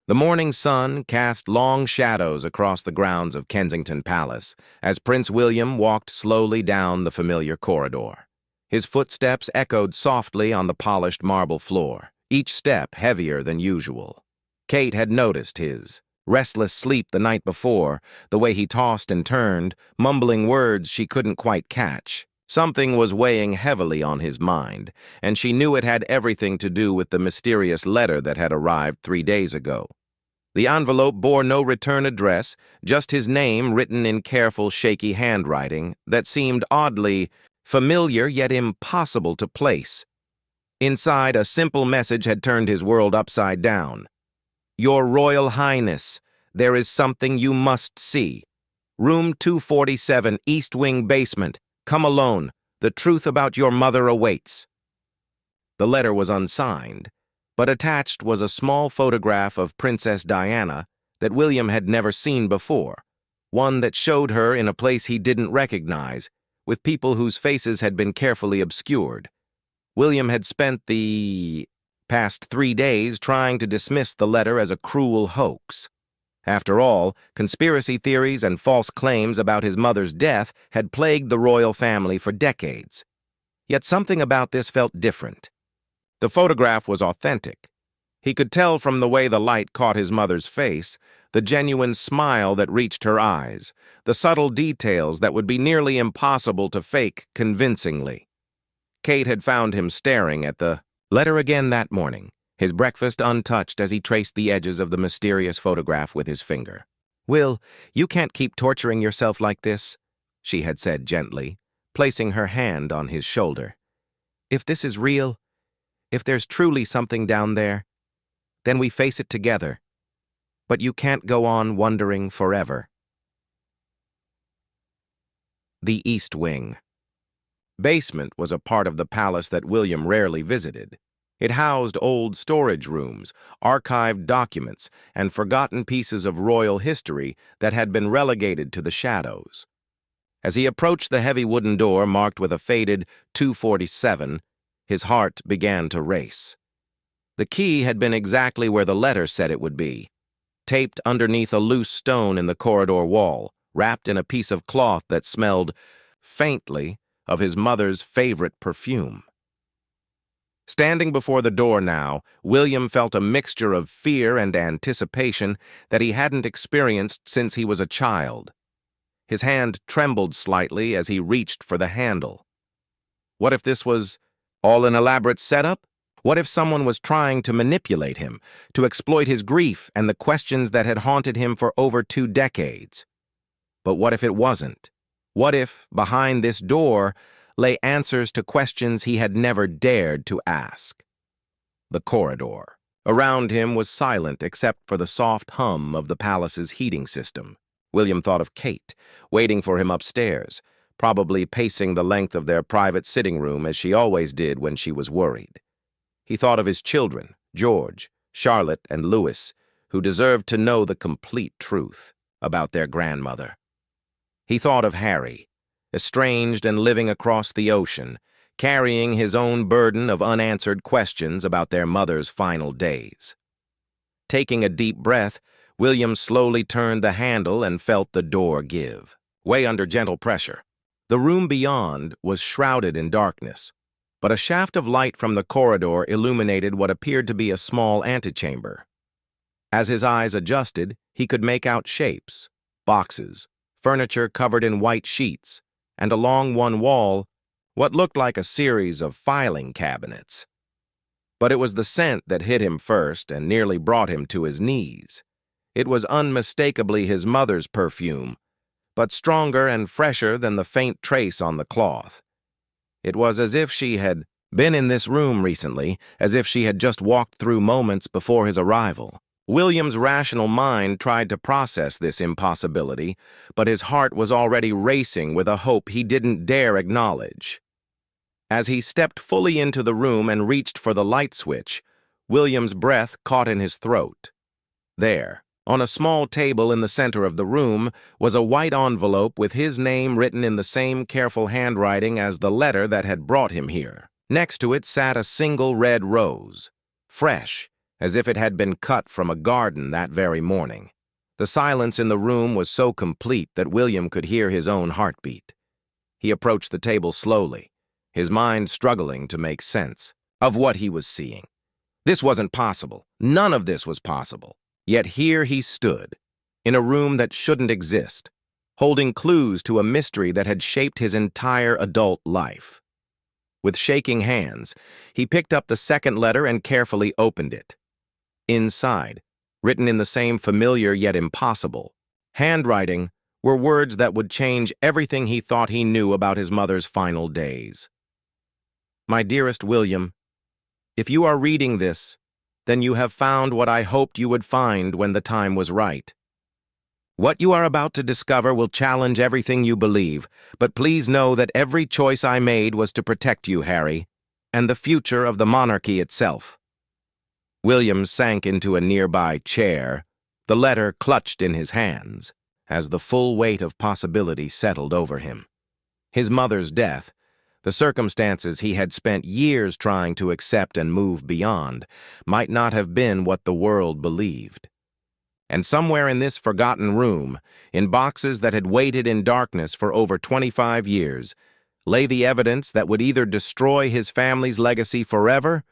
The morning sun cast long shadows across the grounds of Kensington Palace as Prince William walked slowly down the familiar corridor. His footsteps echoed softly on the polished marble floor, each step heavier than usual. Kate had noticed his restless sleep the night before, the way he tossed and turned, mumbling words she couldn't quite catch. Something was weighing heavily on his mind, and she knew it had everything to do with the mysterious letter that had arrived 3 days ago. The envelope bore no return address, just his name written in careful, shaky handwriting that seemed oddly familiar yet impossible to place. Inside, a simple message had turned his world upside down. "Your Royal Highness, there is something you must see. Room 247, East Wing basement. Come alone. The truth about your mother awaits." The letter was unsigned, but attached was a small photograph of Princess Diana that William had never seen before, one that showed her in a place he didn't recognize, with people whose faces had been carefully obscured. William had spent the past 3 days trying to dismiss the letter as a cruel hoax. After all, conspiracy theories and false claims about his mother's death had plagued the royal family for decades. Yet something about this felt different. The photograph was authentic. He could tell from the way the light caught his mother's face, the genuine smile that reached her eyes, the subtle details that would be nearly impossible to fake convincingly. Kate had found him staring at the letter again that morning, his breakfast untouched as he traced the edges of the mysterious photograph with his finger. "Will, you can't keep torturing yourself like this," she had said gently, placing her hand on his shoulder. "If this is real, if there's truly something down there, then we face it together. But you can't go on wondering forever." The East Wing. Basement was a part of the palace that William rarely visited. It housed old storage rooms, archived documents, and forgotten pieces of royal history that had been relegated to the shadows. As he approached the heavy wooden door marked with a faded 247, his heart began to race. The key had been exactly where the letter said it would be, taped underneath a loose stone in the corridor wall, wrapped in a piece of cloth that smelled faintly of his mother's favorite perfume. Standing before the door now, William felt a mixture of fear and anticipation that he hadn't experienced since he was a child. His hand trembled slightly as he reached for the handle. What if this was all an elaborate setup? What if someone was trying to manipulate him, to exploit his grief and the questions that had haunted him for over 2 decades? But what if it wasn't? What if, behind this door, lay answers to questions he had never dared to ask? The corridor. Around him was silent except for the soft hum of the palace's heating system. William thought of Kate, waiting for him upstairs, probably pacing the length of their private sitting room as she always did when she was worried. He thought of his children, George, Charlotte, and Louis, who deserved to know the complete truth about their grandmother. He thought of Harry, estranged and living across the ocean, carrying his own burden of unanswered questions about their mother's final days. Taking a deep breath, William slowly turned the handle and felt the door give, way under gentle pressure. The room beyond was shrouded in darkness, but a shaft of light from the corridor illuminated what appeared to be a small antechamber. As his eyes adjusted, he could make out shapes, boxes, furniture covered in white sheets, and along one wall, what looked like a series of filing cabinets. But it was the scent that hit him first and nearly brought him to his knees. It was unmistakably his mother's perfume, but stronger and fresher than the faint trace on the cloth. It was as if she had been in this room recently, as if she had just walked through moments before his arrival. William's rational mind tried to process this impossibility, but his heart was already racing with a hope he didn't dare acknowledge. As he stepped fully into the room and reached for the light switch, William's breath caught in his throat. There, on a small table in the center of the room, was a white envelope with his name written in the same careful handwriting as the letter that had brought him here. Next to it sat a single red rose, fresh, as if it had been cut from a garden that very morning. The silence in the room was so complete that William could hear his own heartbeat. He approached the table slowly, his mind struggling to make sense of what he was seeing. This wasn't possible. None of this was possible. Yet here he stood, in a room that shouldn't exist, holding clues to a mystery that had shaped his entire adult life. With shaking hands, he picked up the second letter and carefully opened it. Inside, written in the same familiar yet impossible handwriting, were words that would change everything he thought he knew about his mother's final days. My dearest William, if you are reading this, then you have found what I hoped you would find when the time was right. What you are about to discover will challenge everything you believe, but please know that every choice I made was to protect you, Harry, and the future of the monarchy itself. William sank into a nearby chair, the letter clutched in his hands, as the full weight of possibility settled over him. His mother's death, the circumstances he had spent years trying to accept and move beyond, might not have been what the world believed. And somewhere in this forgotten room, in boxes that had waited in darkness for over 25 years, lay the evidence that would either destroy his family's legacy forever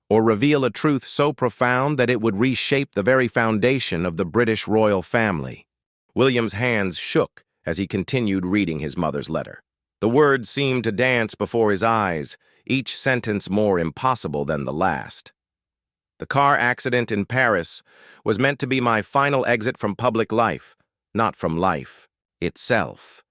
or reveal a truth so profound that it would reshape the very foundation of the British royal family. William's hands shook as he continued reading his mother's letter. The words seemed to dance before his eyes, each sentence more impossible than the last. The car accident in Paris was meant to be my final exit from public life, not from life itself.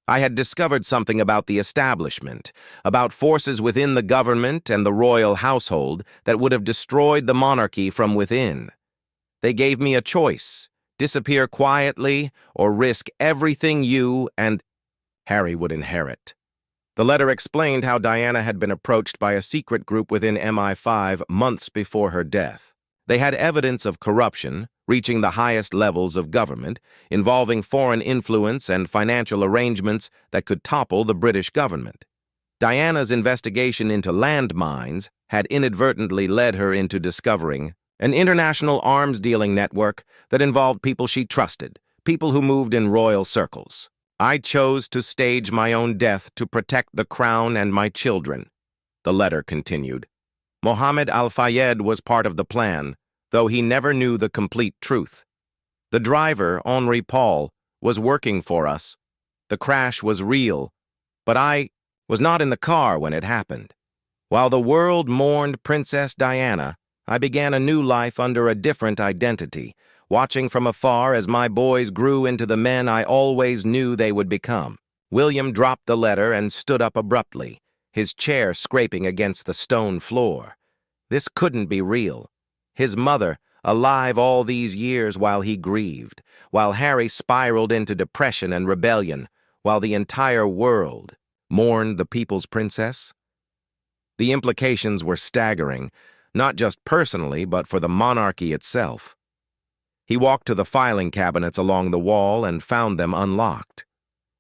I had discovered something about the establishment, about forces within the government and the royal household that would have destroyed the monarchy from within. They gave me a choice: disappear quietly or risk everything you and Harry would inherit. The letter explained how Diana had been approached by a secret group within MI5 months before her death. They had evidence of corruption, reaching the highest levels of government, involving foreign influence and financial arrangements that could topple the British government. Diana's investigation into landmines had inadvertently led her into discovering an international arms-dealing network that involved people she trusted, people who moved in royal circles. I chose to stage my own death to protect the crown and my children, the letter continued. Mohammed Al-Fayed was part of the plan, though he never knew the complete truth. The driver, Henri Paul, was working for us. The crash was real, but I was not in the car when it happened. While the world mourned Princess Diana, I began a new life under a different identity, watching from afar as my boys grew into the men I always knew they would become. William dropped the letter and stood up abruptly, his chair scraping against the stone floor. This couldn't be real. His mother, alive all these years while he grieved, while Harry spiraled into depression and rebellion, while the entire world mourned the people's princess. The implications were staggering, not just personally, but for the monarchy itself. He walked to the filing cabinets along the wall and found them unlocked.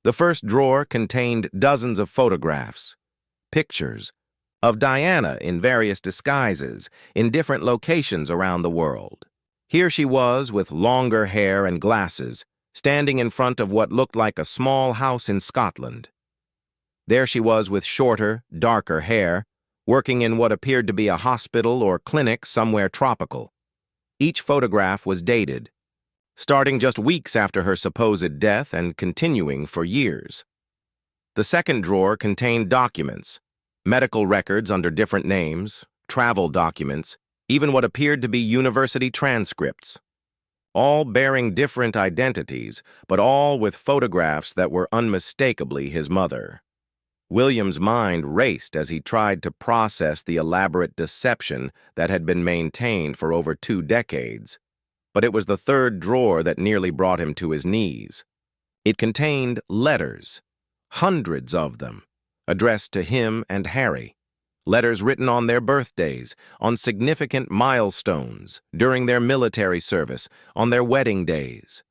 The first drawer contained dozens of photographs, pictures, of Diana in various disguises, in different locations around the world. Here she was with longer hair and glasses, standing in front of what looked like a small house in Scotland. There she was with shorter, darker hair, working in what appeared to be a hospital or clinic somewhere tropical. Each photograph was dated, starting just weeks after her supposed death and continuing for years. The second drawer contained documents, medical records under different names, travel documents, even what appeared to be university transcripts, all bearing different identities, but all with photographs that were unmistakably his mother. William's mind raced as he tried to process the elaborate deception that had been maintained for over 2 decades. But it was the third drawer that nearly brought him to his knees. It contained letters, hundreds of them, addressed to him and Harry. Letters written on their birthdays, on significant milestones, during their military service, on their wedding days.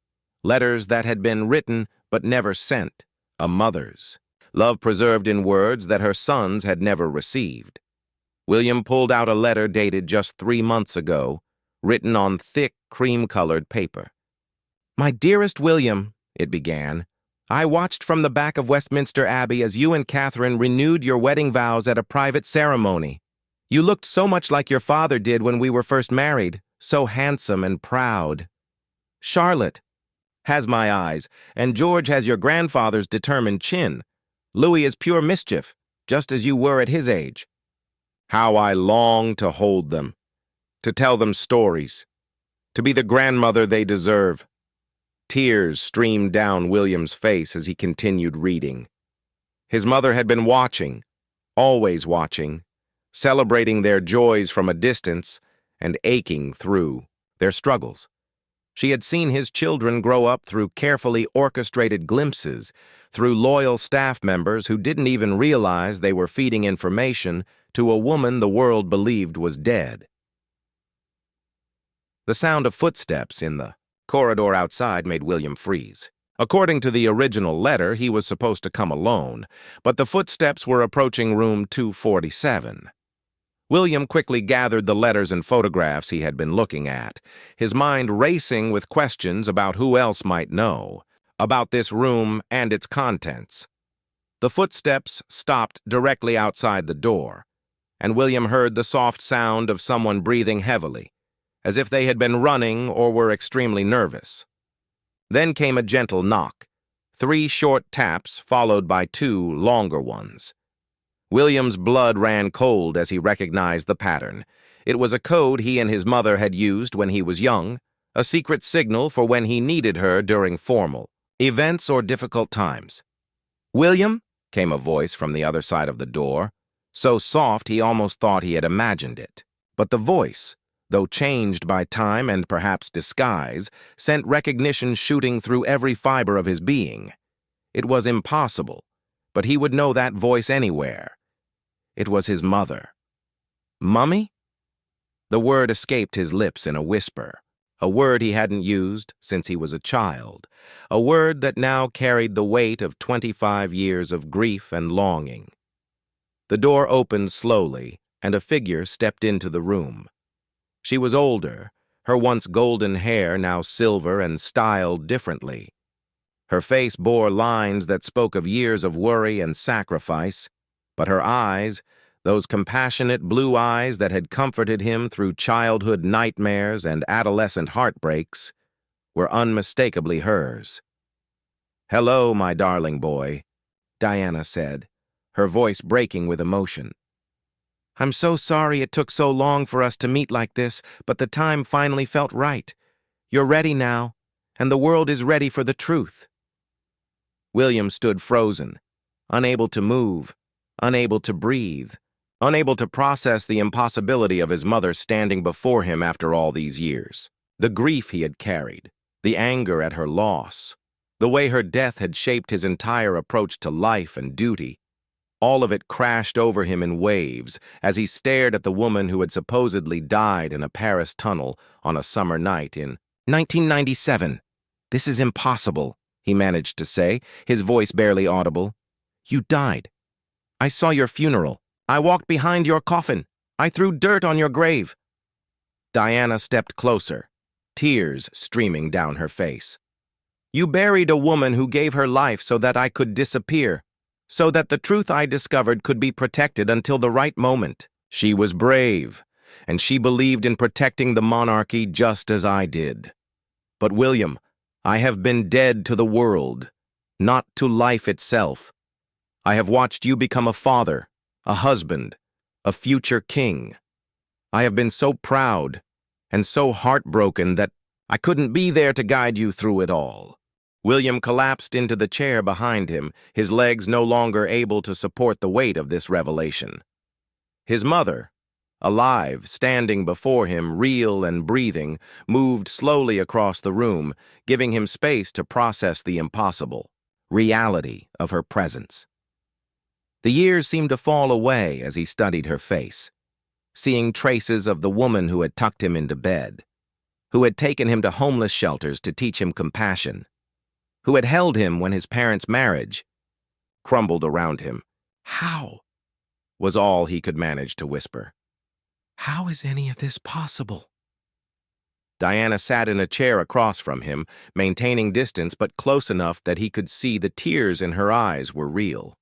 Letters that had been written but never sent, a mother's. Love preserved in words that her sons had never received. William pulled out a letter dated just 3 months ago, written on thick, cream-colored paper. "My dearest William," it began, "I watched from the back of Westminster Abbey as you and Catherine renewed your wedding vows at a private ceremony. You looked so much like your father did when we were first married, so handsome and proud. Charlotte has my eyes, and George has your grandfather's determined chin. Louis is pure mischief, just as you were at his age. How I long to hold them, to tell them stories, to be the grandmother they deserve." Tears streamed down William's face as he continued reading. His mother had been watching, always watching, celebrating their joys from a distance and aching through their struggles. She had seen his children grow up through carefully orchestrated glimpses, through loyal staff members who didn't even realize they were feeding information to a woman the world believed was dead. The sound of footsteps in the corridor outside made William freeze. According to the original letter, he was supposed to come alone, but the footsteps were approaching room 247. William quickly gathered the letters and photographs he had been looking at, his mind racing with questions about who else might know about this room and its contents. The footsteps stopped directly outside the door, and William heard the soft sound of someone breathing heavily, as if they had been running or were extremely nervous. Then came a gentle knock, 3 short taps followed by 2 longer ones. William's blood ran cold as he recognized the pattern. It was a code he and his mother had used when he was young, a secret signal for when he needed her during formal events or difficult times. "William?" came a voice from the other side of the door, so soft he almost thought he had imagined it. But the voice, though changed by time and perhaps disguise, sent recognition shooting through every fiber of his being. It was impossible, but he would know that voice anywhere. It was his mother. "Mummy?" The word escaped his lips in a whisper, a word he hadn't used since he was a child, a word that now carried the weight of 25 years of grief and longing. The door opened slowly, and a figure stepped into the room. She was older, her once golden hair now silver and styled differently. Her face bore lines that spoke of years of worry and sacrifice, but her eyes, those compassionate blue eyes that had comforted him through childhood nightmares and adolescent heartbreaks, were unmistakably hers. "Hello, my darling boy," Diana said, her voice breaking with emotion. "I'm so sorry it took so long for us to meet like this, but the time finally felt right. You're ready now, and the world is ready for the truth." William stood frozen, unable to move, unable to breathe, unable to process the impossibility of his mother standing before him after all these years. The grief he had carried, the anger at her loss, the way her death had shaped his entire approach to life and duty, all of it crashed over him in waves as he stared at the woman who had supposedly died in a Paris tunnel on a summer night in 1997. "This is impossible," he managed to say, his voice barely audible. "You died. I saw your funeral. I walked behind your coffin. I threw dirt on your grave." Diana stepped closer, tears streaming down her face. "You buried a woman who gave her life so that I could disappear, so that the truth I discovered could be protected until the right moment. She was brave, and she believed in protecting the monarchy just as I did. But William, I have been dead to the world, not to life itself. I have watched you become a father, a husband, a future king. I have been so proud and so heartbroken that I couldn't be there to guide you through it all." William collapsed into the chair behind him, his legs no longer able to support the weight of this revelation. His mother, alive, standing before him, real and breathing, moved slowly across the room, giving him space to process the impossible reality of her presence. The years seemed to fall away as he studied her face, seeing traces of the woman who had tucked him into bed, who had taken him to homeless shelters to teach him compassion, who had held him when his parents' marriage crumbled around him. "How?" was all he could manage to whisper. How is any of this possible? Diana sat in a chair across from him, maintaining distance but close enough that he could see the tears in her eyes were real.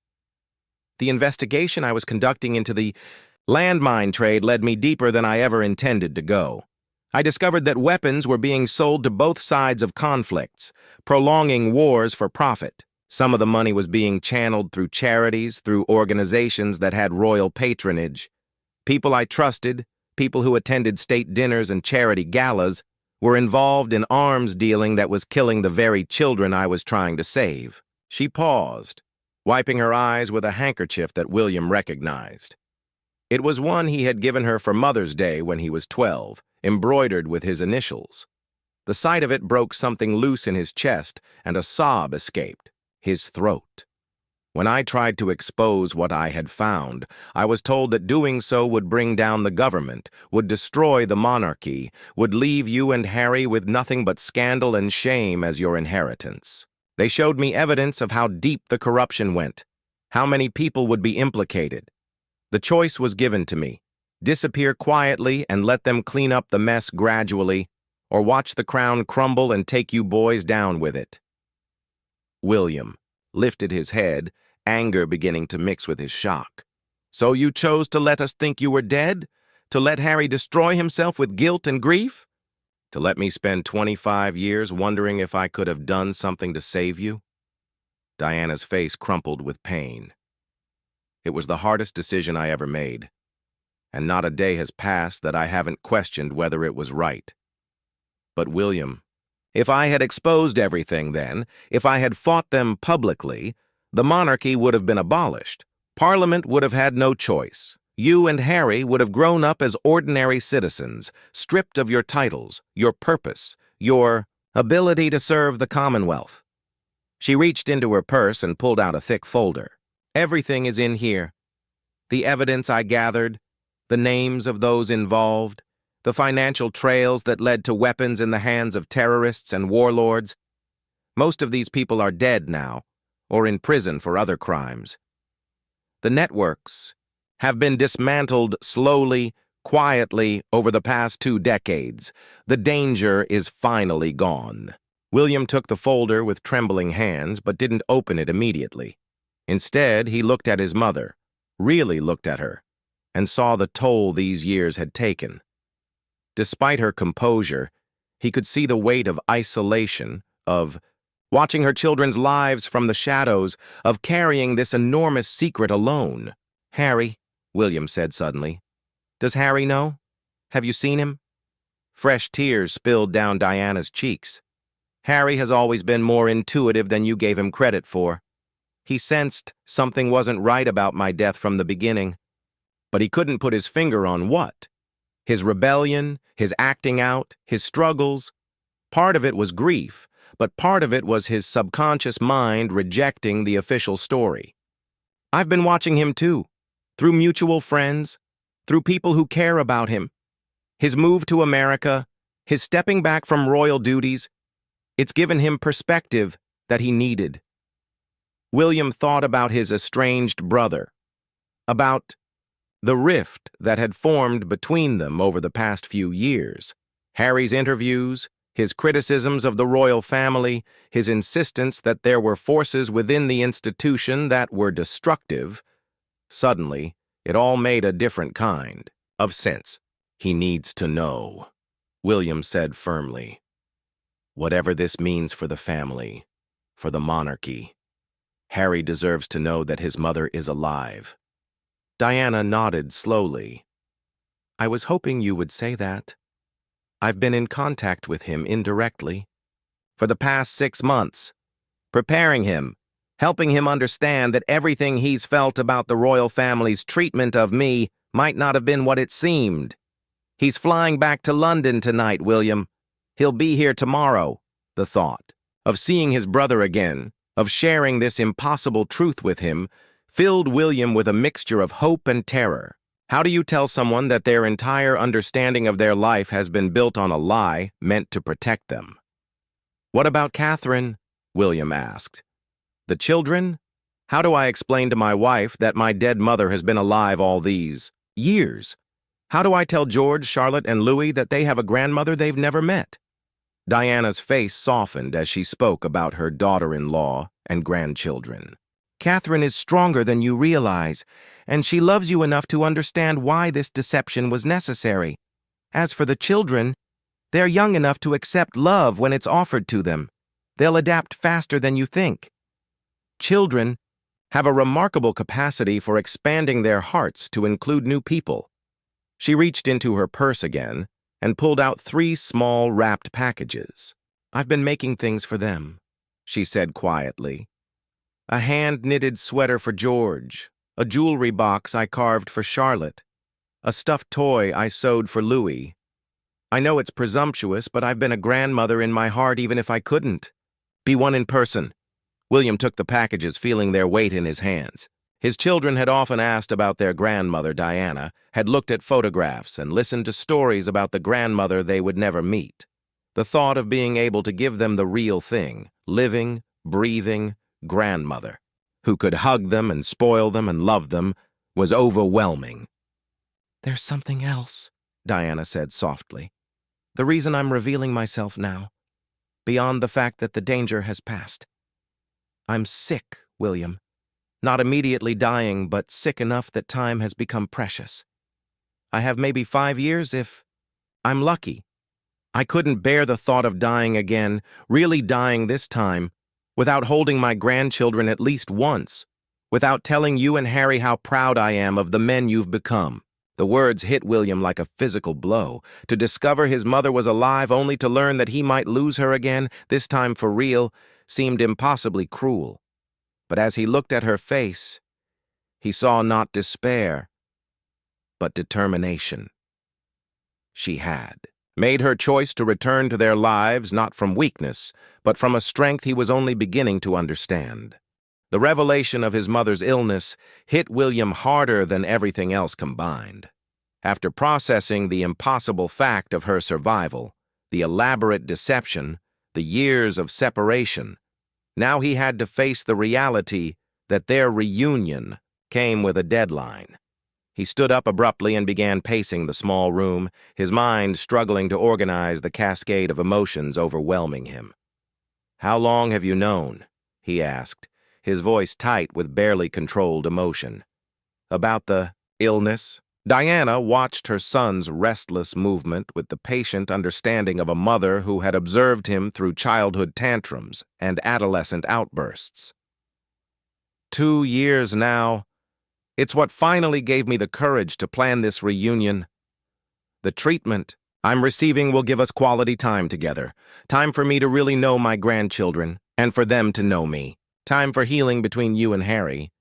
The investigation I was conducting into the landmine trade led me deeper than I ever intended to go. I discovered that weapons were being sold to both sides of conflicts, prolonging wars for profit. Some of the money was being channeled through charities, through organizations that had royal patronage. People I trusted, people who attended state dinners and charity galas, were involved in arms dealing that was killing the very children I was trying to save. She paused, wiping her eyes with a handkerchief that William recognized. It was one he had given her for Mother's Day when he was 12, embroidered with his initials. The sight of it broke something loose in his chest, and a sob escaped his throat. When I tried to expose what I had found, I was told that doing so would bring down the government, would destroy the monarchy, would leave you and Harry with nothing but scandal and shame as your inheritance. They showed me evidence of how deep the corruption went, how many people would be implicated. The choice was given to me: disappear quietly and let them clean up the mess gradually, or watch the crown crumble and take you boys down with it. William lifted his head, anger beginning to mix with his shock. So you chose to let us think you were dead? To let Harry destroy himself with guilt and grief? To let me spend 25 years wondering if I could have done something to save you? Diana's face crumpled with pain. It was the hardest decision I ever made, and not a day has passed that I haven't questioned whether it was right. But William, if I had exposed everything then, if I had fought them publicly, the monarchy would have been abolished. Parliament would have had no choice. You and Harry would have grown up as ordinary citizens, stripped of your titles, your purpose, your ability to serve the Commonwealth. She reached into her purse and pulled out a thick folder. Everything is in here. The evidence I gathered, the names of those involved, the financial trails that led to weapons in the hands of terrorists and warlords. Most of these people are dead now, or in prison for other crimes. The networks have been dismantled slowly, quietly over the past 2 decades. The danger is finally gone. William took the folder with trembling hands, but didn't open it immediately. Instead, he looked at his mother, really looked at her, and saw the toll these years had taken. Despite her composure, he could see the weight of isolation, of watching her children's lives from the shadows, of carrying this enormous secret alone. "Harry," William said suddenly. "Does Harry know? Have you seen him?" Fresh tears spilled down Diana's cheeks. "Harry has always been more intuitive than you gave him credit for. He sensed something wasn't right about my death from the beginning, but he couldn't put his finger on what. His rebellion, his acting out, his struggles. Part of it was grief, but part of it was his subconscious mind rejecting the official story. I've been watching him too, through mutual friends, through people who care about him. His move to America, his stepping back from royal duties, it's given him perspective that he needed." William thought about his estranged brother, about the rift that had formed between them over the past few years. Harry's interviews, his criticisms of the royal family, his insistence that there were forces within the institution that were destructive. Suddenly, it all made a different kind of sense. "He needs to know," William said firmly. "Whatever this means for the family, for the monarchy, Harry deserves to know that his mother is alive." Diana nodded slowly. "I was hoping you would say that. I've been in contact with him indirectly for the past 6 months, preparing him, helping him understand that everything he's felt about the royal family's treatment of me might not have been what it seemed. He's flying back to London tonight, William. He'll be here tomorrow." The thought of seeing his brother again, of sharing this impossible truth with him, filled William with a mixture of hope and terror. How do you tell someone that their entire understanding of their life has been built on a lie meant to protect them? "What about Catherine?" William asked. "The children? How do I explain to my wife that my dead mother has been alive all these years? How do I tell George, Charlotte, and Louis that they have a grandmother they've never met? Diana's face softened as she spoke about her daughter-in-law and grandchildren. Catherine is stronger than you realize, and she loves you enough to understand why this deception was necessary. As for the children, they're young enough to accept love when it's offered to them. They'll adapt faster than you think. Children have a remarkable capacity for expanding their hearts to include new people. She reached into her purse again and pulled out 3 small wrapped packages. I've been making things for them, she said quietly. A hand-knitted sweater for George, a jewelry box I carved for Charlotte, a stuffed toy I sewed for Louis. I know it's presumptuous, but I've been a grandmother in my heart even if I couldn't be one in person. William took the packages, feeling their weight in his hands. His children had often asked about their grandmother, Diana, had looked at photographs and listened to stories about the grandmother they would never meet. The thought of being able to give them the real thing, living, breathing grandmother, who could hug them and spoil them and love them, was overwhelming. There's something else, Diana said softly. The reason I'm revealing myself now, beyond the fact that the danger has passed. I'm sick, William. Not immediately dying, but sick enough that time has become precious. I have maybe 5 years if I'm lucky. I couldn't bear the thought of dying again, really dying this time, without holding my grandchildren at least once, without telling you and Harry how proud I am of the men you've become. The words hit William like a physical blow. To discover his mother was alive only to learn that he might lose her again, this time for real, seemed impossibly cruel. But as he looked at her face, he saw not despair, but determination. She had made her choice to return to their lives not from weakness, but from a strength he was only beginning to understand. The revelation of his mother's illness hit William harder than everything else combined. After processing the impossible fact of her survival, the elaborate deception, the years of separation, now he had to face the reality that their reunion came with a deadline. He stood up abruptly and began pacing the small room, his mind struggling to organize the cascade of emotions overwhelming him. "How long have you known?" he asked, his voice tight with barely controlled emotion. "About the illness?" Diana watched her son's restless movement with the patient understanding of a mother who had observed him through childhood tantrums and adolescent outbursts. 2 years now. It's what finally gave me the courage to plan this reunion. The treatment I'm receiving will give us quality time together. Time for me to really know my grandchildren, and for them to know me. Time for healing between you and Harry.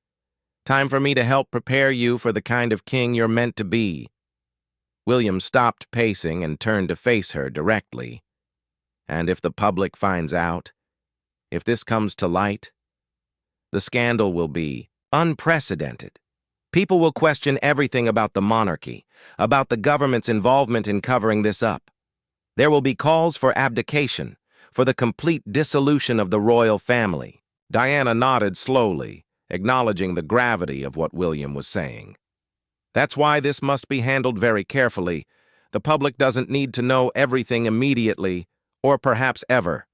Time for me to help prepare you for the kind of king you're meant to be. William stopped pacing and turned to face her directly. And if the public finds out, if this comes to light, the scandal will be unprecedented. People will question everything about the monarchy, about the government's involvement in covering this up. There will be calls for abdication, for the complete dissolution of the royal family. Diana nodded slowly, acknowledging the gravity of what William was saying. That's why this must be handled very carefully. The public doesn't need to know everything immediately, or perhaps ever.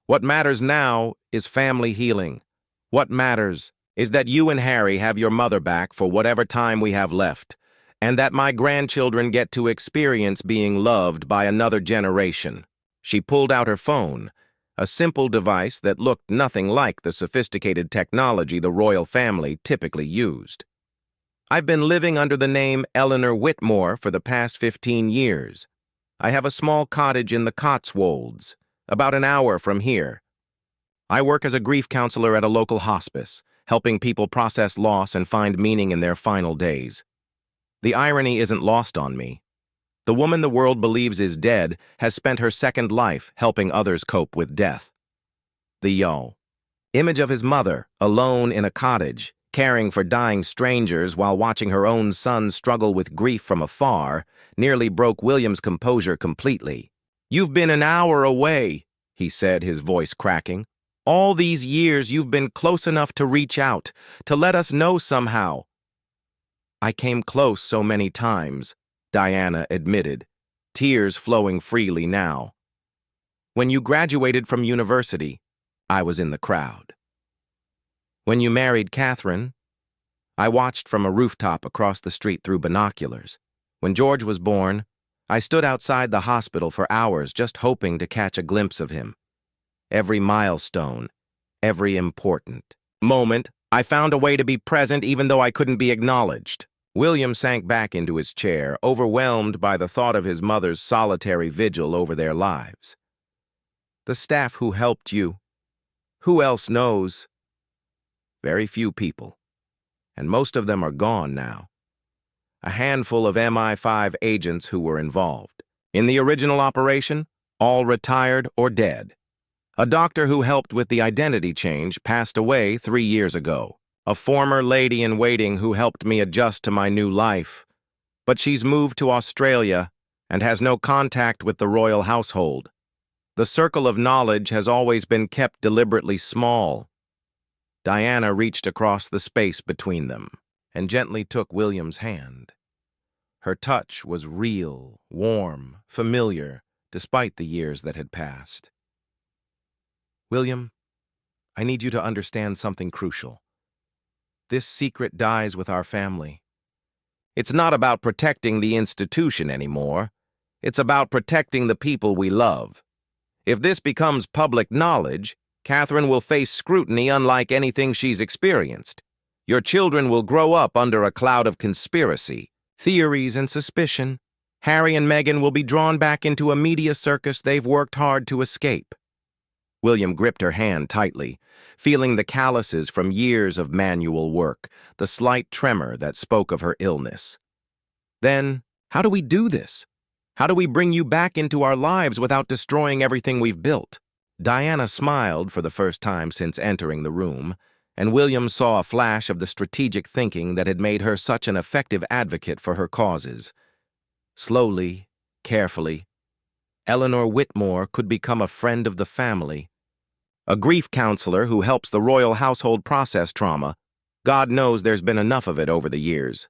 What matters now is family healing. What matters is that you and Harry have your mother back for whatever time we have left, and that my grandchildren get to experience being loved by another generation. She pulled out her phone, a simple device that looked nothing like the sophisticated technology the royal family typically used. I've been living under the name Eleanor Whitmore for the past 15 years. I have a small cottage in the Cotswolds, about an hour from here. I work as a grief counselor at a local hospice, helping people process loss and find meaning in their final days. The irony isn't lost on me. The woman the world believes is dead has spent her second life helping others cope with death. The image of his mother, alone in a cottage, caring for dying strangers while watching her own son struggle with grief from afar, nearly broke William's composure completely. "You've been an hour away," he said, his voice cracking. "All these years you've been close enough to reach out, to let us know somehow." "I came close so many times," Diana admitted, tears flowing freely now. When you graduated from university, I was in the crowd. When you married Catherine, I watched from a rooftop across the street through binoculars. When George was born, I stood outside the hospital for hours just hoping to catch a glimpse of him. Every milestone, every important moment, I found a way to be present even though I couldn't be acknowledged. William sank back into his chair, overwhelmed by the thought of his mother's solitary vigil over their lives. The staff who helped you, who else knows? Very few people, and most of them are gone now. A handful of MI5 agents who were involved. In the original operation, all retired or dead. A doctor who helped with the identity change passed away 3 years ago. A former lady-in-waiting who helped me adjust to my new life. But she's moved to Australia and has no contact with the royal household. The circle of knowledge has always been kept deliberately small. Diana reached across the space between them and gently took William's hand. Her touch was real, warm, familiar, despite the years that had passed. William, I need you to understand something crucial. This secret dies with our family. It's not about protecting the institution anymore. It's about protecting the people we love. If this becomes public knowledge, Catherine will face scrutiny unlike anything she's experienced. Your children will grow up under a cloud of conspiracy, theories, and suspicion. Harry and Meghan will be drawn back into a media circus they've worked hard to escape. William gripped her hand tightly, feeling the calluses from years of manual work, the slight tremor that spoke of her illness. Then, how do we do this? How do we bring you back into our lives without destroying everything we've built? Diana smiled for the first time since entering the room, and William saw a flash of the strategic thinking that had made her such an effective advocate for her causes. Slowly, carefully, Eleanor Whitmore could become a friend of the family. A grief counselor who helps the royal household process trauma. God knows there's been enough of it over the years.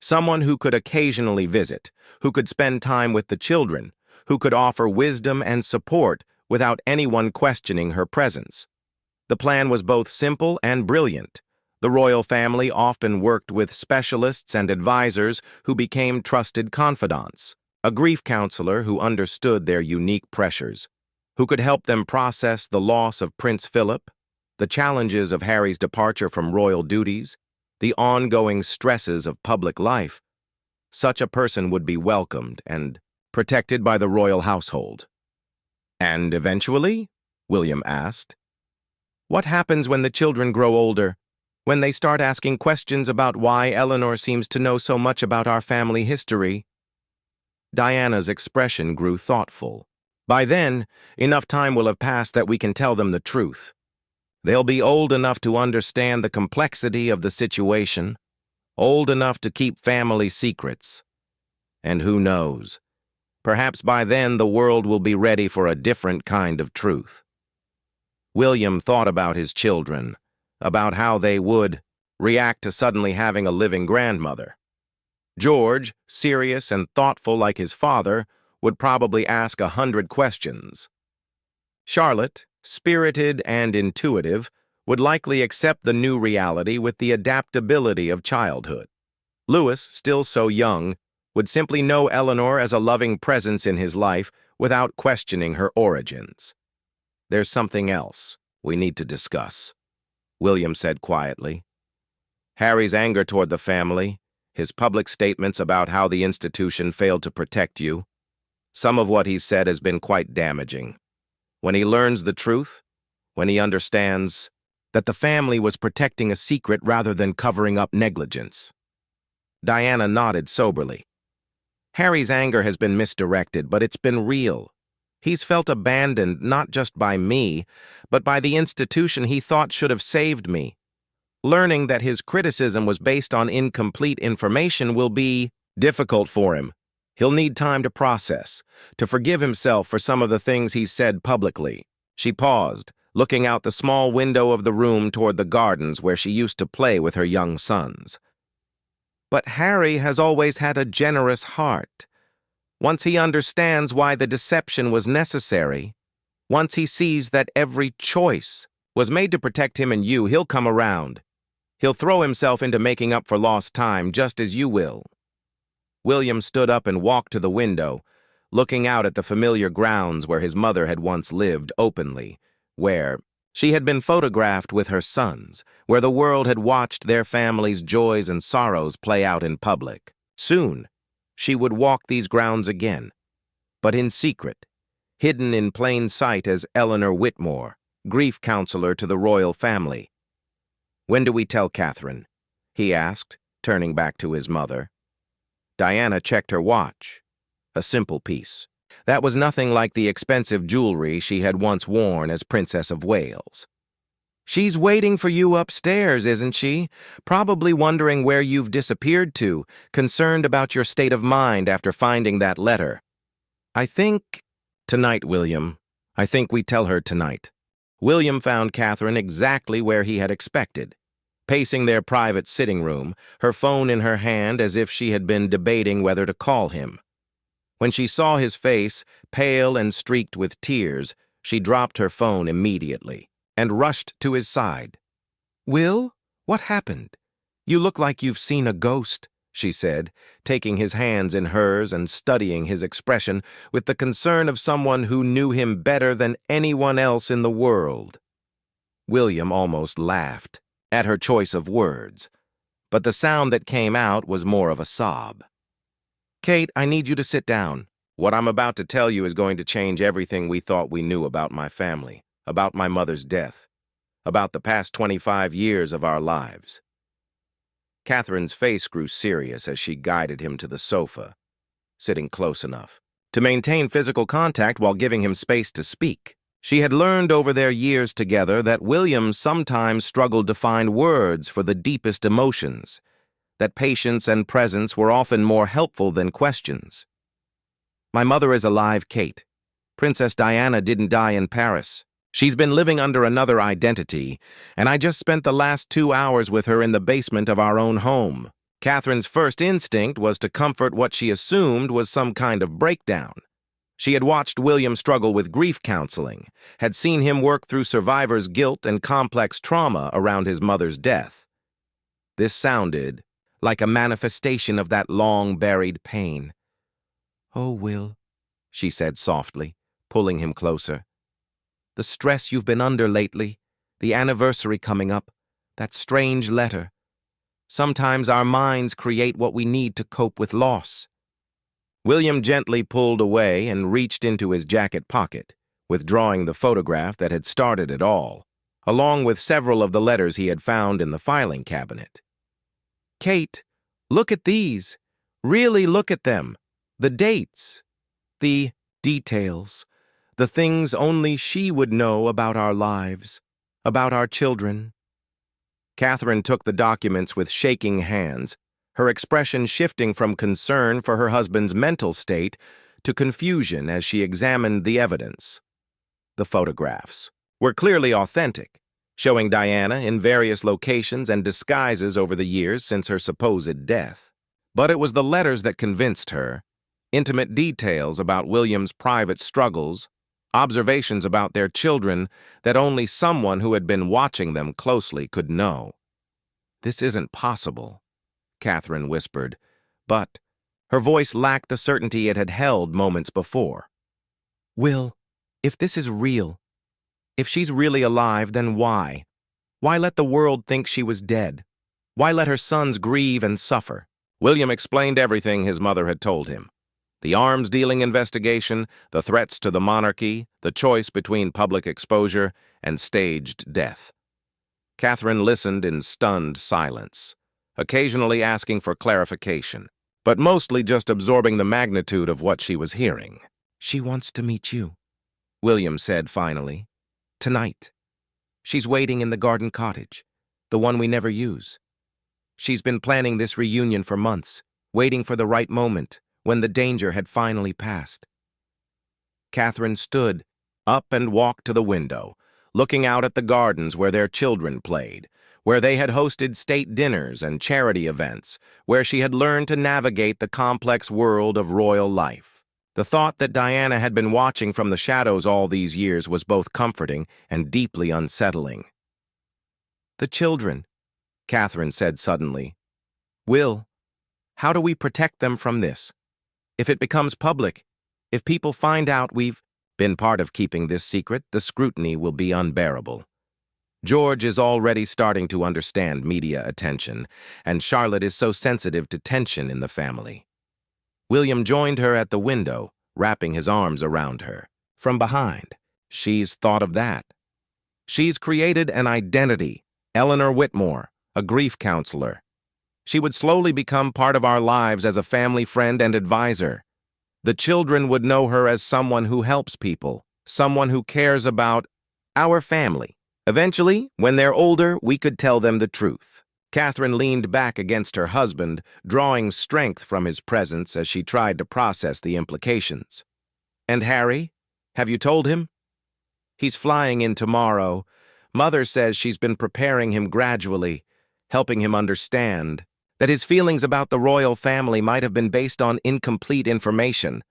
Someone who could occasionally visit, who could spend time with the children, who could offer wisdom and support without anyone questioning her presence. The plan was both simple and brilliant. The royal family often worked with specialists and advisors who became trusted confidants. A grief counselor who understood their unique pressures, who could help them process the loss of Prince Philip, the challenges of Harry's departure from royal duties, the ongoing stresses of public life. Such a person would be welcomed and protected by the royal household. And eventually? William asked. What happens when the children grow older, when they start asking questions about why Eleanor seems to know so much about our family history? Diana's expression grew thoughtful. By then, enough time will have passed that we can tell them the truth. They'll be old enough to understand the complexity of the situation, old enough to keep family secrets. And who knows? Perhaps by then the world will be ready for a different kind of truth. William thought about his children, about how they would react to suddenly having a living grandmother. George, serious and thoughtful like his father, would probably ask 100 questions. Charlotte, spirited and intuitive, would likely accept the new reality with the adaptability of childhood. Louis, still so young, would simply know Eleanor as a loving presence in his life without questioning her origins. There's something else we need to discuss, William said quietly. Harry's anger toward the family, his public statements about how the institution failed to protect you. Some of what he's said has been quite damaging. When he learns the truth, when he understands that the family was protecting a secret rather than covering up negligence. Diana nodded soberly. Harry's anger has been misdirected, but it's been real. He's felt abandoned not just by me, but by the institution he thought should have saved me. Learning that his criticism was based on incomplete information will be difficult for him. He'll need time to process, to forgive himself for some of the things he said publicly. She paused, looking out the small window of the room toward the gardens where she used to play with her young sons. But Harry has always had a generous heart. Once he understands why the deception was necessary, once he sees that every choice was made to protect him and you, he'll come around. He'll throw himself into making up for lost time, just as you will." William stood up and walked to the window, looking out at the familiar grounds where his mother had once lived openly, where she had been photographed with her sons, where the world had watched their family's joys and sorrows play out in public. Soon, she would walk these grounds again, but in secret, hidden in plain sight as Eleanor Whitmore, grief counselor to the royal family. "When do we tell Catherine?" he asked, turning back to his mother. Diana checked her watch. A simple piece. That was nothing like the expensive jewelry she had once worn as Princess of Wales. "She's waiting for you upstairs, isn't she? Probably wondering where you've disappeared to, concerned about your state of mind after finding that letter. I think—" "Tonight, William. I think we tell her tonight." William found Catherine exactly where he had expected, pacing their private sitting room, her phone in her hand as if she had been debating whether to call him. When she saw his face, pale and streaked with tears, she dropped her phone immediately and rushed to his side. "Will, what happened? You look like you've seen a ghost," she said, taking his hands in hers and studying his expression with the concern of someone who knew him better than anyone else in the world. William almost laughed at her choice of words, but the sound that came out was more of a sob. "Kate, I need you to sit down. What I'm about to tell you is going to change everything we thought we knew about my family, about my mother's death, about the past 25 years of our lives." Catherine's face grew serious as she guided him to the sofa, sitting close enough to maintain physical contact while giving him space to speak. She had learned over their years together that William sometimes struggled to find words for the deepest emotions, that patience and presence were often more helpful than questions. "My mother is alive, Kate. Princess Diana didn't die in Paris. She's been living under another identity, and I just spent the last 2 hours with her in the basement of our own home." Catherine's first instinct was to comfort what she assumed was some kind of breakdown. She had watched William struggle with grief counseling, had seen him work through survivor's guilt and complex trauma around his mother's death. This sounded like a manifestation of that long-buried pain. "Oh, Will," she said softly, pulling him closer. "The stress you've been under lately, the anniversary coming up, that strange letter. Sometimes our minds create what we need to cope with loss." William gently pulled away and reached into his jacket pocket, withdrawing the photograph that had started it all, along with several of the letters he had found in the filing cabinet. "Kate, look at these. Really look at them. The dates. The details. The things only she would know about our lives, about our children." Catherine took the documents with shaking hands, her expression shifting from concern for her husband's mental state to confusion as she examined the evidence. The photographs were clearly authentic, showing Diana in various locations and disguises over the years since her supposed death. But it was the letters that convinced her, intimate details about William's private struggles, observations about their children that only someone who had been watching them closely could know. "This isn't possible," Catherine whispered, but her voice lacked the certainty it had held moments before. "Will, if this is real, if she's really alive, then why? Why let the world think she was dead? Why let her sons grieve and suffer?" William explained everything his mother had told him. The arms-dealing investigation, the threats to the monarchy, the choice between public exposure and staged death. Catherine listened in stunned silence, occasionally asking for clarification, but mostly just absorbing the magnitude of what she was hearing. "She wants to meet you," William said finally. "Tonight. She's waiting in the garden cottage, the one we never use. She's been planning this reunion for months, waiting for the right moment, when the danger had finally passed." Catherine stood up and walked to the window, looking out at the gardens where their children played, where they had hosted state dinners and charity events, where she had learned to navigate the complex world of royal life. The thought that Diana had been watching from the shadows all these years was both comforting and deeply unsettling. "The children," Catherine said suddenly. "Will, how do we protect them from this? If it becomes public, if people find out we've been part of keeping this secret, the scrutiny will be unbearable. George is already starting to understand media attention, and Charlotte is so sensitive to tension in the family." William joined her at the window, wrapping his arms around her. From behind, "She's thought of that. She's created an identity, Eleanor Whitmore, a grief counselor. She would slowly become part of our lives as a family friend and advisor. The children would know her as someone who helps people, someone who cares about our family. Eventually, when they're older, we could tell them the truth." Catherine leaned back against her husband, drawing strength from his presence as she tried to process the implications. "And Harry? Have you told him?" "He's flying in tomorrow. Mother says she's been preparing him gradually, helping him understand that his feelings about the royal family might have been based on incomplete information.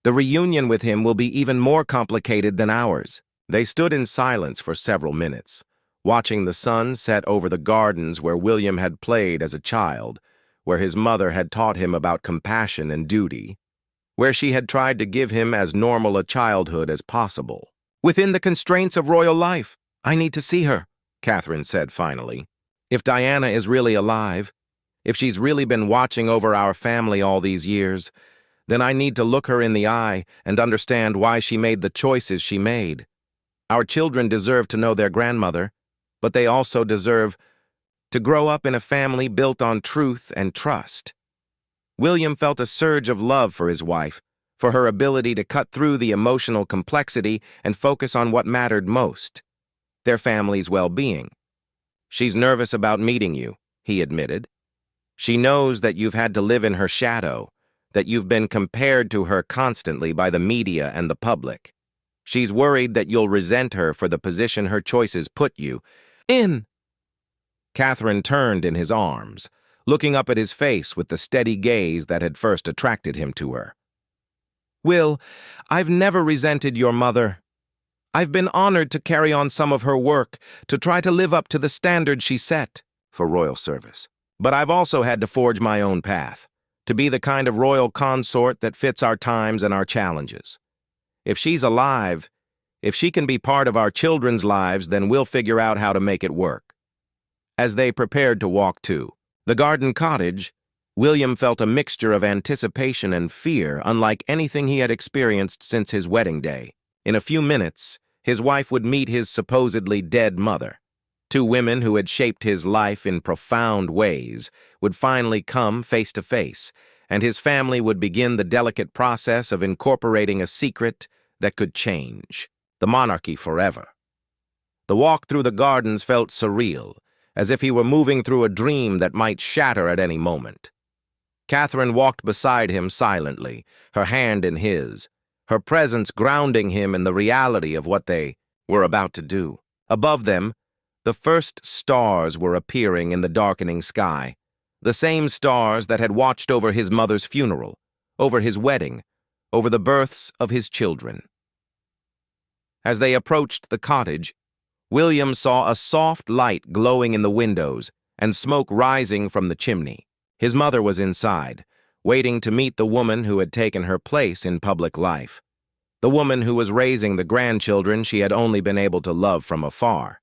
The reunion with him will be even more complicated than ours." They stood in silence for several minutes, watching the sun set over the gardens where William had played as a child, where his mother had taught him about compassion and duty, where she had tried to give him as normal a childhood as possible. "Within the constraints of royal life, I need to see her," Catherine said finally. "If Diana is really alive, if she's really been watching over our family all these years, then I need to look her in the eye and understand why she made the choices she made. Our children deserve to know their grandmother, but they also deserve to grow up in a family built on truth and trust." William felt a surge of love for his wife, for her ability to cut through the emotional complexity and focus on what mattered most: their family's well-being. "She's nervous about meeting you," he admitted. "She knows that you've had to live in her shadow, that you've been compared to her constantly by the media and the public. She's worried that you'll resent her for the position her choices put you in." Catherine turned in his arms, looking up at his face with the steady gaze that had first attracted him to her. "Will, I've never resented your mother. I've been honored to carry on some of her work, to try to live up to the standards she set for royal service. But I've also had to forge my own path, to be the kind of royal consort that fits our times and our challenges. If she's alive, if she can be part of our children's lives, then we'll figure out how to make it work." As they prepared to walk to the garden cottage, William felt a mixture of anticipation and fear unlike anything he had experienced since his wedding day. In a few minutes, his wife would meet his supposedly dead mother. Two women who had shaped his life in profound ways would finally come face to face, and his family would begin the delicate process of incorporating a secret that could change the monarchy forever. The walk through the gardens felt surreal, as if he were moving through a dream that might shatter at any moment. Catherine walked beside him silently, her hand in his, her presence grounding him in the reality of what they were about to do. Above them, the first stars were appearing in the darkening sky, the same stars that had watched over his mother's funeral, over his wedding, over the births of his children. As they approached the cottage, William saw a soft light glowing in the windows and smoke rising from the chimney. His mother was inside, waiting to meet the woman who had taken her place in public life, the woman who was raising the grandchildren she had only been able to love from afar.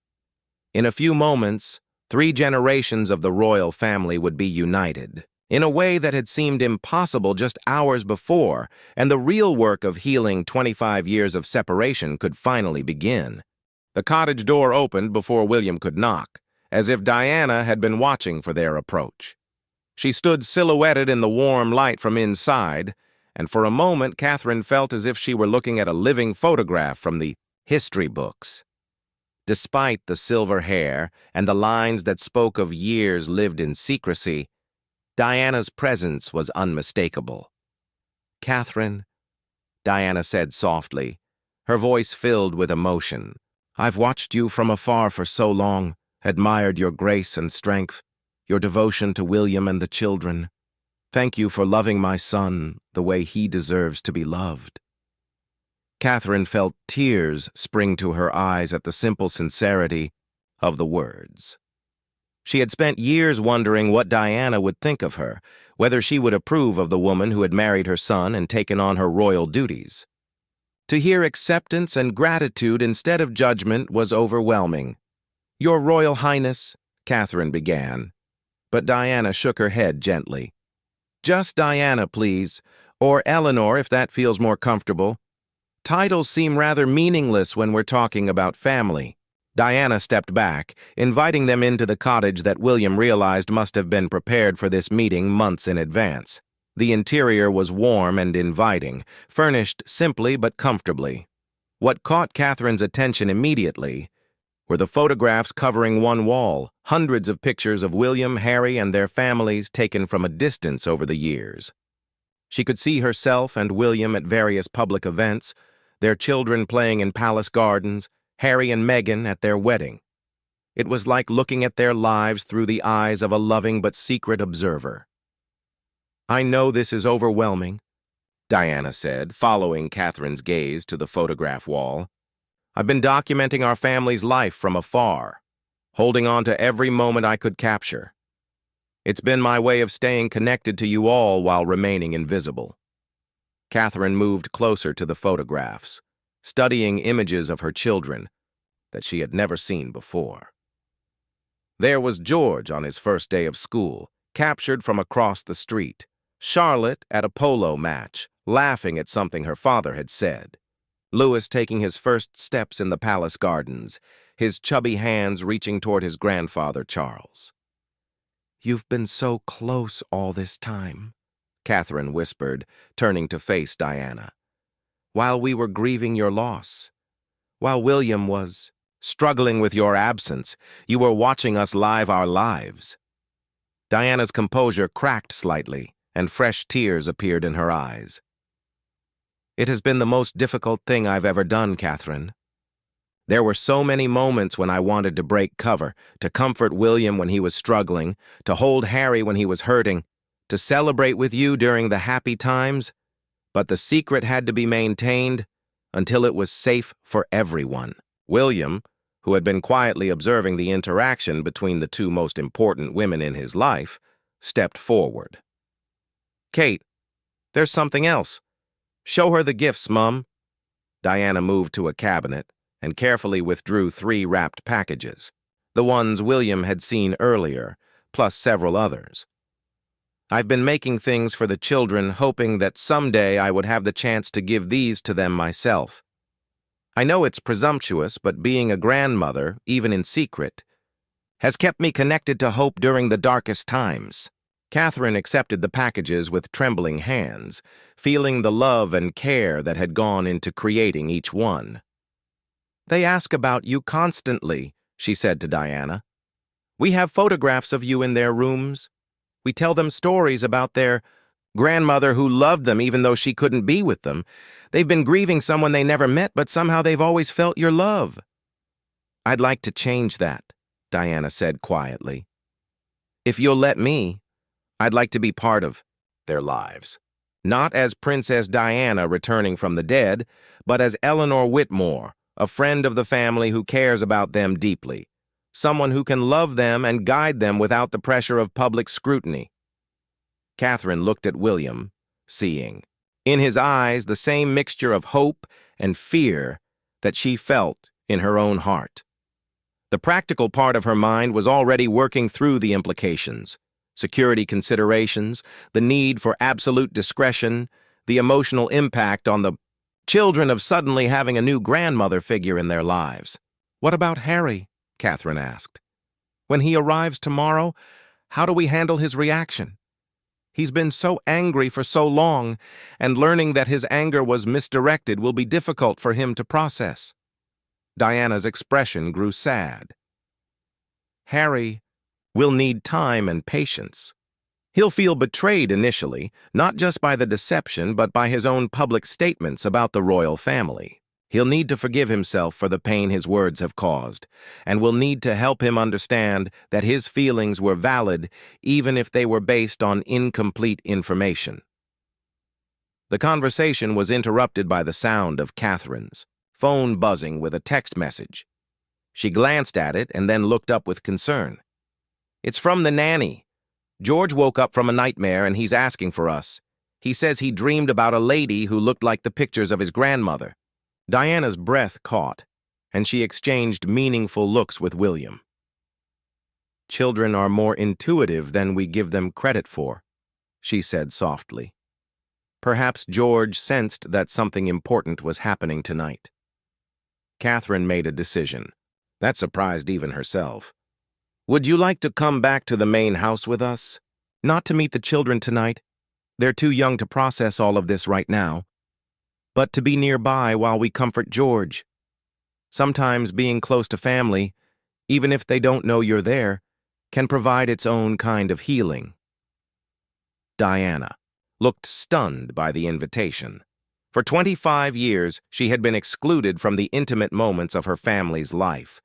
In a few moments, 3 generations of the royal family would be united, in a way that had seemed impossible just hours before, and the real work of healing 25 years of separation could finally begin. The cottage door opened before William could knock, as if Diana had been watching for their approach. She stood silhouetted in the warm light from inside, and for a moment Catherine felt as if she were looking at a living photograph from the history books. Despite the silver hair and the lines that spoke of years lived in secrecy, Diana's presence was unmistakable. "Catherine," Diana said softly, her voice filled with emotion, "I've watched you from afar for so long, admired your grace and strength, your devotion to William and the children. Thank you for loving my son the way he deserves to be loved." Catherine felt tears spring to her eyes at the simple sincerity of the words. She had spent years wondering what Diana would think of her, whether she would approve of the woman who had married her son and taken on her royal duties. To hear acceptance and gratitude instead of judgment was overwhelming. "Your Royal Highness," Catherine began, but Diana shook her head gently. "Just Diana, please, or Eleanor if that feels more comfortable. Titles seem rather meaningless when we're talking about family." Diana stepped back, inviting them into the cottage that William realized must have been prepared for this meeting months in advance. The interior was warm and inviting, furnished simply but comfortably. What caught Catherine's attention immediately were the photographs covering one wall, hundreds of pictures of William, Harry, and their families taken from a distance over the years. She could see herself and William at various public events, their children playing in palace gardens, Harry and Meghan at their wedding. It was like looking at their lives through the eyes of a loving but secret observer. "I know this is overwhelming," Diana said, following Catherine's gaze to the photograph wall. "I've been documenting our family's life from afar, holding on to every moment I could capture. It's been my way of staying connected to you all while remaining invisible." Catherine moved closer to the photographs, studying images of her children that she had never seen before. There was George on his first day of school, captured from across the street. Charlotte at a polo match, laughing at something her father had said. Louis taking his first steps in the palace gardens, his chubby hands reaching toward his grandfather Charles. "You've been so close all this time," Catherine whispered, turning to face Diana. "While we were grieving your loss, while William was struggling with your absence, you were watching us live our lives." Diana's composure cracked slightly, and fresh tears appeared in her eyes. "It has been the most difficult thing I've ever done, Catherine. There were so many moments when I wanted to break cover, to comfort William when he was struggling, to hold Harry when he was hurting, to celebrate with you during the happy times, but the secret had to be maintained until it was safe for everyone." William, who had been quietly observing the interaction between the two most important women in his life, stepped forward. "Kate, there's something else. Show her the gifts, Mum." Diana moved to a cabinet and carefully withdrew 3 wrapped packages, the ones William had seen earlier, plus several others. "I've been making things for the children, hoping that someday I would have the chance to give these to them myself. I know it's presumptuous, but being a grandmother, even in secret, has kept me connected to hope during the darkest times." Catherine accepted the packages with trembling hands, feeling the love and care that had gone into creating each one. "They ask about you constantly," she said to Diana. "We have photographs of you in their rooms. We tell them stories about their grandmother who loved them even though she couldn't be with them. They've been grieving someone they never met, but somehow they've always felt your love." "I'd like to change that," Diana said quietly. "If you'll let me, I'd like to be part of their lives. Not as Princess Diana returning from the dead, but as Eleanor Whitmore, a friend of the family who cares about them deeply. Someone who can love them and guide them without the pressure of public scrutiny." Catherine looked at William, seeing in his eyes the same mixture of hope and fear that she felt in her own heart. The practical part of her mind was already working through the implications: security considerations, the need for absolute discretion, the emotional impact on the children of suddenly having a new grandmother figure in their lives. "What about Harry?" Catherine asked. "When he arrives tomorrow, how do we handle his reaction? He's been so angry for so long, and learning that his anger was misdirected will be difficult for him to process." Diana's expression grew sad. "Harry will need time and patience. He'll feel betrayed initially, not just by the deception, but by his own public statements about the royal family. He'll need to forgive himself for the pain his words have caused, and we'll need to help him understand that his feelings were valid even if they were based on incomplete information. The conversation was interrupted by the sound of Catherine's phone buzzing with a text message. She glanced at it and then looked up with concern. "It's from the nanny. George woke up from a nightmare and he's asking for us. He says he dreamed about a lady who looked like the pictures of his grandmother." Diana's breath caught, and she exchanged meaningful looks with William. "Children are more intuitive than we give them credit for," she said softly. Perhaps George sensed that something important was happening tonight. Catherine made a decision. That surprised even herself. "Would you like to come back to the main house with us? Not to meet the children tonight. They're too young to process all of this right now. But to be nearby while we comfort George. Sometimes being close to family, even if they don't know you're there, can provide its own kind of healing." Diana looked stunned by the invitation. For 25 years, she had been excluded from the intimate moments of her family's life.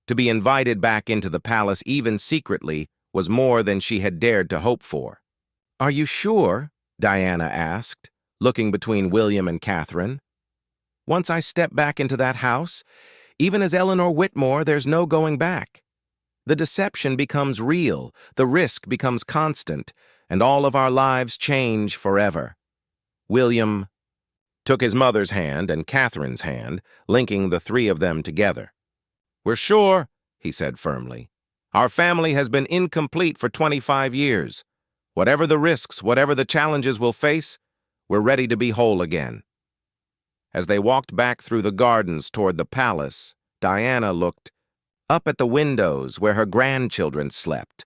To be invited back into the palace, even secretly, was more than she had dared to hope for. "Are you sure?" Diana asked, looking between William and Catherine. "Once I step back into that house, even as Eleanor Whitmore, there's no going back. The deception becomes real, the risk becomes constant, and all of our lives change forever." William took his mother's hand and Catherine's hand, linking the three of them together. "We're sure," he said firmly. "Our family has been incomplete for 25 years. Whatever the risks, whatever the challenges we'll face, we're ready to be whole again." As they walked back through the gardens toward the palace, Diana looked up at the windows where her grandchildren slept,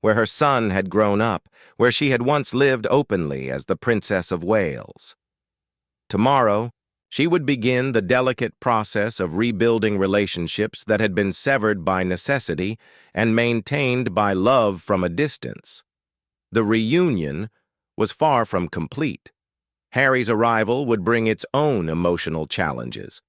where her son had grown up, where she had once lived openly as the Princess of Wales. Tomorrow, she would begin the delicate process of rebuilding relationships that had been severed by necessity and maintained by love from a distance. The reunion was far from complete. Harry's arrival would bring its own emotional challenges.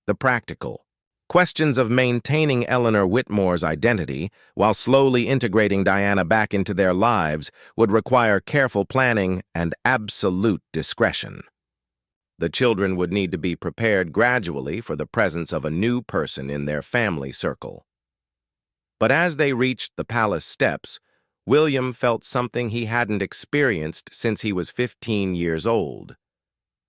The practical questions of maintaining Eleanor Whitmore's identity while slowly integrating Diana back into their lives would require careful planning and absolute discretion. The children would need to be prepared gradually for the presence of a new person in their family circle. But as they reached the palace steps, William felt something he hadn't experienced since he was 15 years old.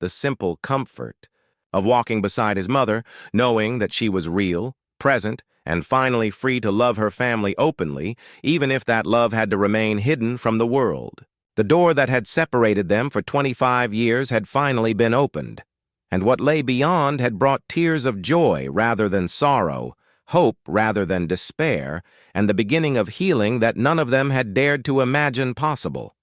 The simple comfort of walking beside his mother, knowing that she was real, present, and finally free to love her family openly, even if that love had to remain hidden from the world. The door that had separated them for 25 years had finally been opened, and what lay beyond had brought tears of joy rather than sorrow, hope rather than despair, and the beginning of healing that none of them had dared to imagine possible.